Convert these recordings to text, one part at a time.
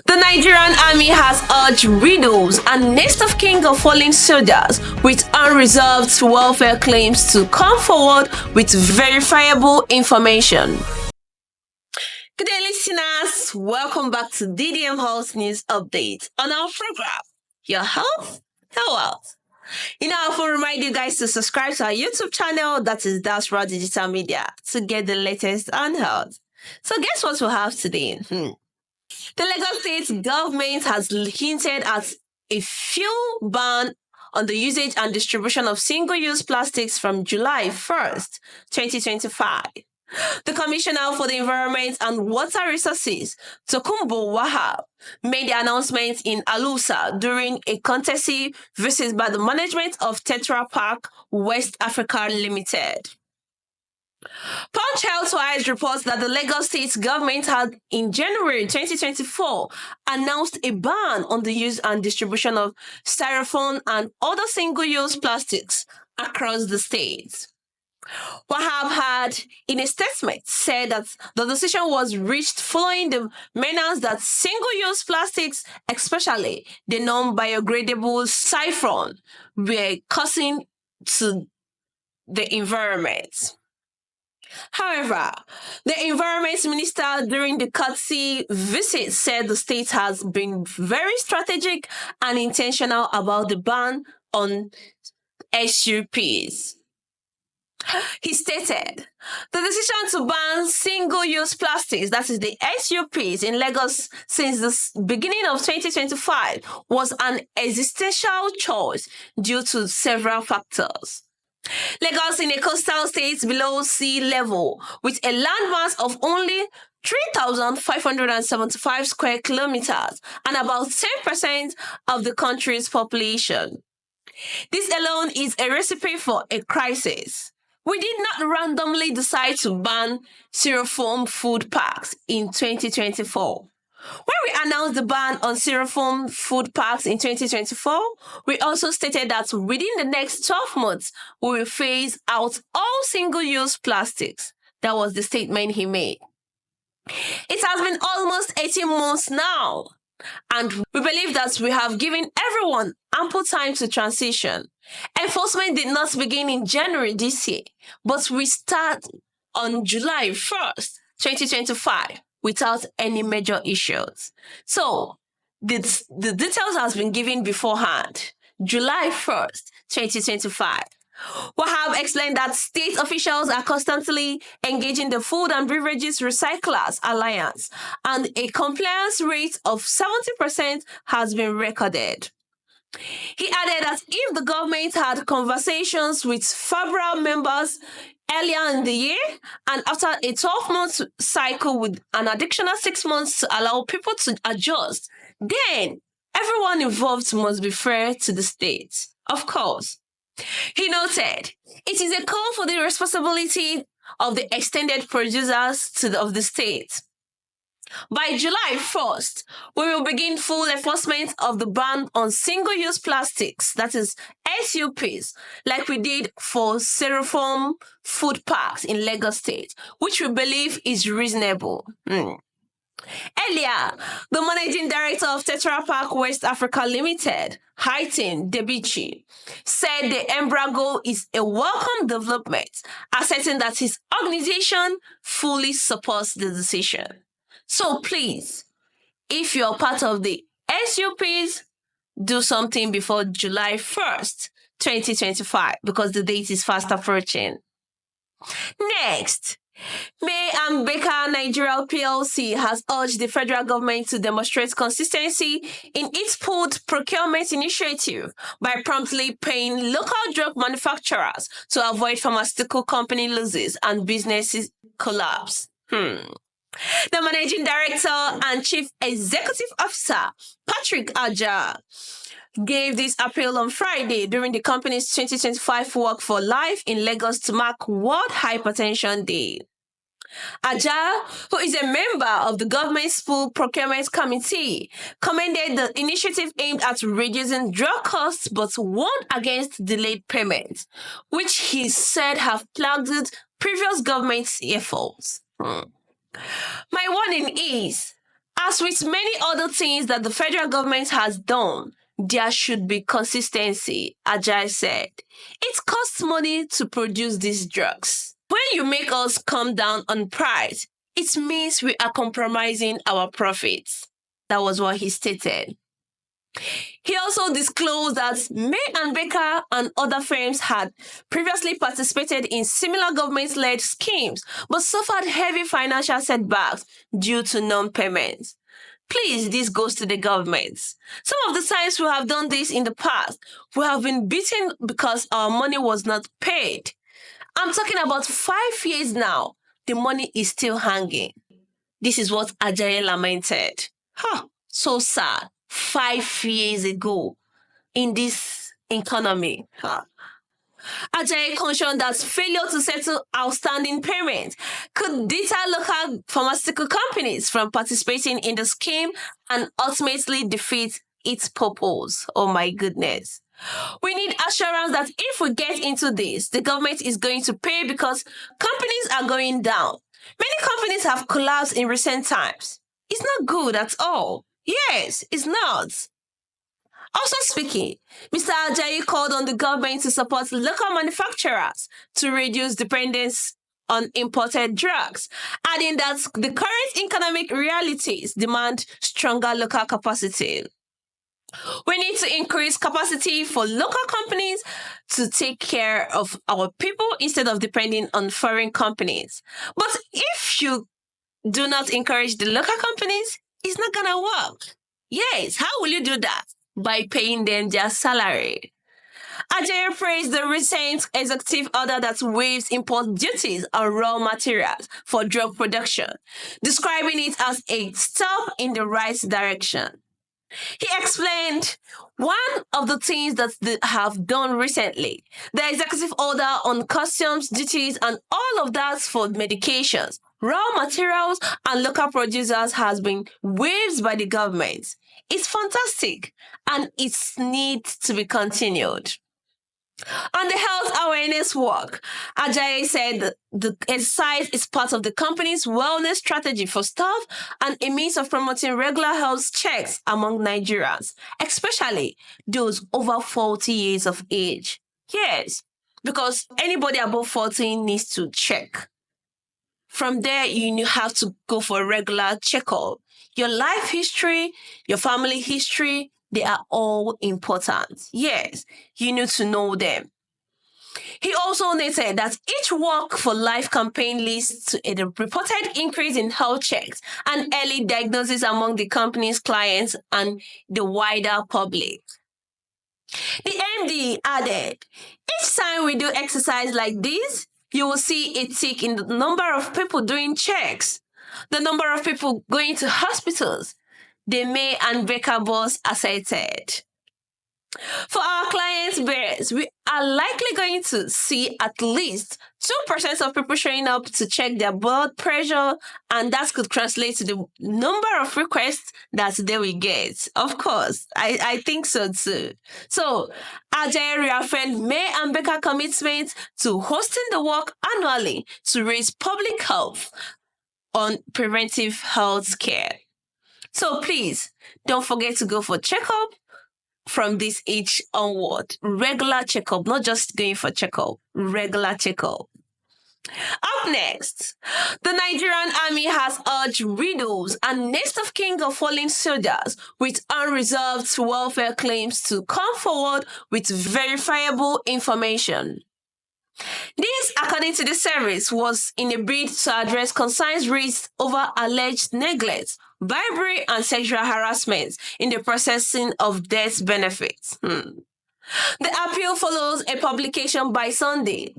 The Nigerian army has urged widows and next of kin of fallen soldiers with unresolved welfare claims to come forward with verifiable information. Good day, listeners. Welcome back to DDM Health News Update on our program, Your Health, Your Wealth. I will remind you guys to subscribe to our YouTube channel, that is Diaspora Digital Media, to get the latest on health. So guess what we have today? The Lagos State government has hinted at a fuel ban on the usage and distribution of single-use plastics from July 1st, 2025. The Commissioner for the Environment and Water Resources, Tokunbo Wahab, made the announcement in Alusa during a courtesy visit by the management of Tetra Pak West Africa Limited. Punch Healthwise reports that the Lagos State government had, in January 2024, announced a ban on the use and distribution of styrofoam and other single-use plastics across the state. Wahab had, in a statement, said that the decision was reached following the menace that single-use plastics, especially the non-biodegradable styrofoam, were causing to the environment. However, the Environment Minister during the courtesy visit said the state has been very strategic and intentional about the ban on SUPs. He stated, the decision to ban single-use plastics, that is the SUPs, in Lagos since the beginning of 2025 was an existential choice due to several factors. Lagos, in a coastal state below sea level, with a landmass of only 3,575 square kilometers and about 10% of the country's population. This alone is a recipe for a crisis. We did not randomly decide to ban styrofoam food packs in 2024. When we announced the ban on styrofoam food packs in 2024, we also stated that within the next 12 months, we will phase out all single-use plastics. That was the statement he made. It has been almost 18 months now, and we believe that we have given everyone ample time to transition. Enforcement did not begin in January this year, but we start on July 1st, 2025. Without any major issues. So, the details has been given beforehand. July 1st, 2025. Wahab explained that state officials are constantly engaging the Food and Beverages Recyclers Alliance, and a compliance rate of 70% has been recorded. He added that if the government had conversations with FABRA members earlier in the year, and after a 12-month cycle with an additional 6 months to allow people to adjust, then everyone involved must be fair to the state. Of course. He noted, it is a call for the responsibility of the extended producers of the state. By July 1st, we will begin full enforcement of the ban on single-use plastics, that is SUPs, like we did for styrofoam food packs in Lagos State, which we believe is reasonable. Earlier, the managing director of Tetra Pak West Africa Limited, Haitin Debichi, said the embargo is a welcome development, asserting that his organization fully supports the decision. So please, if you're part of the SUPs, do something before July 1st, 2025, because the date is fast approaching. Next, May and Baker Nigeria PLC has urged the federal government to demonstrate consistency in its food procurement initiative by promptly paying local drug manufacturers to avoid pharmaceutical company losses and businesses collapse. The Managing Director and Chief Executive Officer, Patrick Aja, gave this appeal on Friday during the company's 2025 Walk for Life in Lagos to mark World Hypertension Day. Aja, who is a member of the government's Food Procurement Committee, commended the initiative aimed at reducing drug costs but warned against delayed payments, which he said have plagued previous government's efforts. My warning is, As with many other things that the federal government has done, there should be consistency, Ajayi said. It costs money to produce these drugs. When you make us come down on price, it means we are compromising our profits. That was what he stated. He also disclosed that May and Baker and other firms had previously participated in similar government-led schemes but suffered heavy financial setbacks due to non-payments. Please, this goes to the government. Some of the times we have done this in the past, we have been beaten because our money was not paid. I'm talking about 5 years now. The money is still hanging. This is what Ajayi lamented. So sad. 5 years ago in this economy. Ajayi cautioned that failure to settle outstanding payments could deter local pharmaceutical companies from participating in the scheme and ultimately defeat its purpose. Oh my goodness. We need assurance that if we get into this, the government is going to pay because companies are going down. Many companies have collapsed in recent times. It's not good at all. Yes, it's not. Also speaking, Mr. Ajayi called on the government to support local manufacturers to reduce dependence on imported drugs, adding that the current economic realities demand stronger local capacity. We need to increase capacity for local companies to take care of our people instead of depending on foreign companies. But if you do not encourage the local companies, it's not gonna work. Yes, how will you do that? By paying them their salary. Ajayi praised the recent executive order that waives import duties on raw materials for drug production, describing it as a step in the right direction. He explained one of the things that they have done recently, the executive order on customs duties and all of that for medications, raw materials, and local producers has been waived by the government. It's fantastic and it needs to be continued. On the health awareness work, Ajayi said the exercise is part of the company's wellness strategy for staff and a means of promoting regular health checks among Nigerians, especially those over 40 years of age. Yes, because anybody above 14 needs to check. From there, you have to go for a regular checkup. Your life history, your family history, they are all important. Yes, you need to know them. He also noted that each Walk for Life campaign leads to a reported increase in health checks and early diagnosis among the company's clients and the wider public. The MD added, each time we do exercise like this, you will see a tick in the number of people doing checks, the number of people going to hospitals, the May and Baker boss asserted. For our clients' base, we are likely going to see at least 2% of people showing up to check their blood pressure, and that could translate to the number of requests that they will get. Of course, I think so too. So, Ajayi reaffirmed May and Baker commitment to hosting the walk annually to raise public health on preventive health care. So please, don't forget to go for checkup from this age onward. Regular checkup, not just going for checkup, regular checkup. Up next, the Nigerian Army has urged widows and next of kin of fallen soldiers with unresolved welfare claims to come forward with verifiable information. This, according to the service, was in a bid to address concerns raised over alleged neglect, bribery, and sexual harassment in the processing of death benefits. The appeal follows a publication by Sunday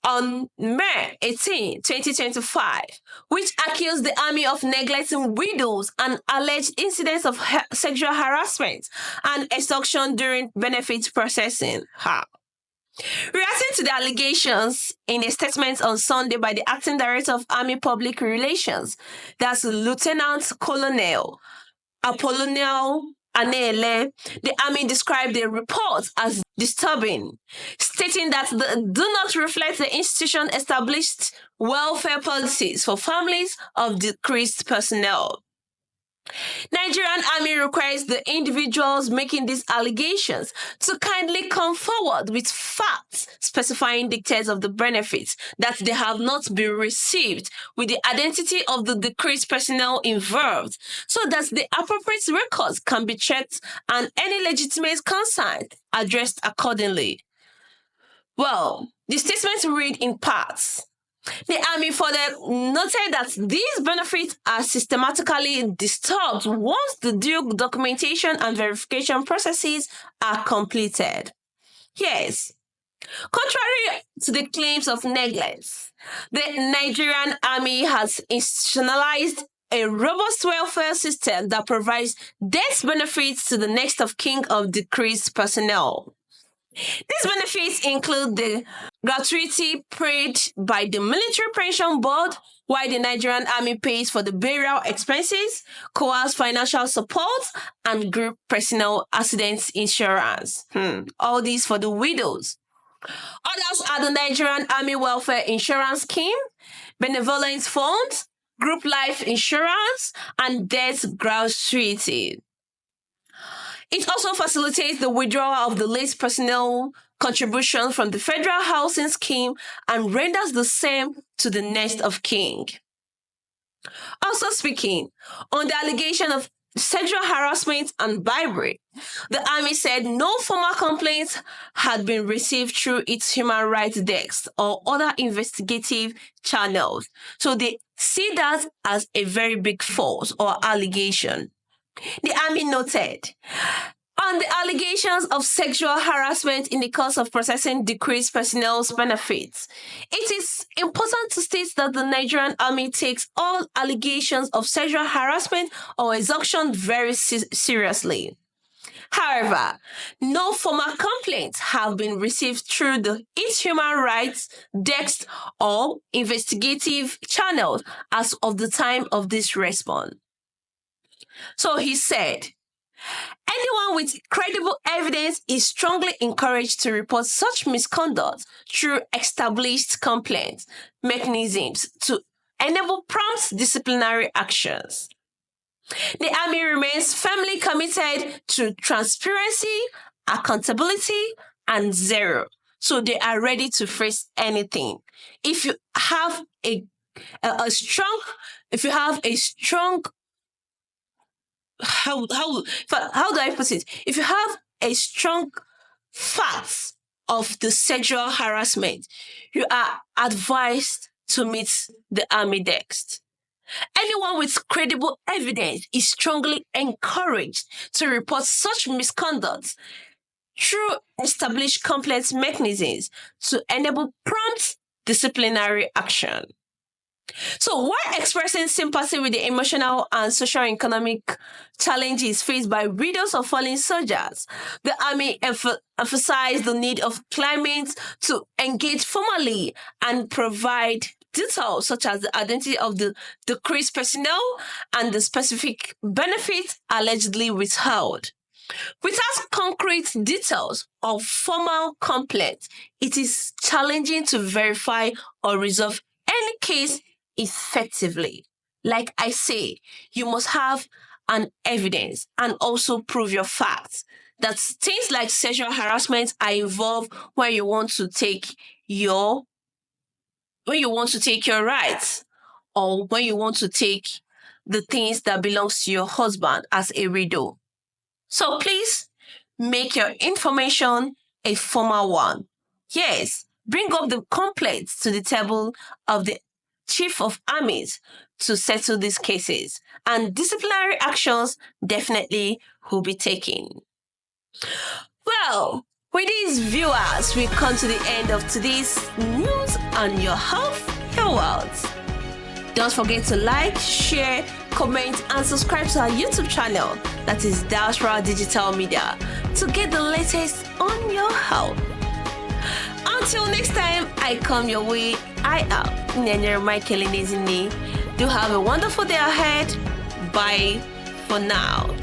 on May 18, 2025, which accused the Army of neglecting widows and alleged incidents of sexual harassment and extortion during benefit processing. Reacting to the allegations in a statement on Sunday by the Acting Director of Army Public Relations, that's Lieutenant Colonel Apollonial Anele, the Army described the report as disturbing, stating that they do not reflect the institution established welfare policies for families of decreased personnel. Nigerian Army requires the individuals making these allegations to kindly come forward with facts specifying details of the benefits that they have not been received with the identity of the decreased personnel involved so that the appropriate records can be checked and any legitimate concern addressed accordingly. Well, the statements read in parts. The Army further noted that these benefits are systematically disturbed once the due documentation and verification processes are completed. Yes, contrary to the claims of negligence, the Nigerian Army has institutionalized a robust welfare system that provides death benefits to the next of kin of decreased personnel. These benefits include the gratuity paid by the Military Pension Board, while the Nigerian Army pays for the burial expenses, COAS financial support, and group personal accident insurance. All these for the widows. Others are the Nigerian Army Welfare Insurance Scheme, Benevolent Funds, Group Life Insurance, and Death Gratuity. It also facilitates the withdrawal of the late personnel contribution from the Federal Housing Scheme and renders the same to the next of kin. Also speaking, on the allegation of sexual harassment and bribery, the Army said no formal complaints had been received through its human rights desk or other investigative channels. So they see that as a very big false or allegation. The Army noted, on the allegations of sexual harassment in the course of processing decreased personnel's benefits, it is important to state that the Nigerian Army takes all allegations of sexual harassment or extortion very seriously. However, no formal complaints have been received through its human rights desk or investigative channels as of the time of this response. So he said, anyone with credible evidence is strongly encouraged to report such misconduct through established complaint mechanisms to enable prompt disciplinary actions. The Army remains firmly committed to transparency, accountability, and zero. So they are ready to face anything. If you have a strong how do I put it? If you have a strong facts of the sexual harassment, you are advised to meet the Army desk. Anyone with credible evidence is strongly encouraged to report such misconduct through established complaint mechanisms to enable prompt disciplinary action. So, while expressing sympathy with the emotional and socio-economic challenges faced by widows of fallen soldiers, the Army emphasized the need of claimants to engage formally and provide details such as the identity of the decreased personnel and the specific benefits allegedly withheld. Without concrete details of formal complaints, it is challenging to verify or resolve any case effectively. Like I say, you must have an evidence and also prove your facts. That things like sexual harassment are involved when you want to take your rights, or when you want to take the things that belongs to your husband as a widow. So please make your information a formal one. Yes, bring up the complaints to the table of the Chief of Armies to settle these cases, and disciplinary actions definitely will be taken. Well, with these viewers, we come to the end of today's news on your health, your wealth. Don't forget to like, share, comment, and subscribe to our YouTube channel, that is Diaspora Digital Media, to get the latest on your health. Until next time, I come your way. I am Nene Michael Inezini. Do have a wonderful day ahead. Bye for now.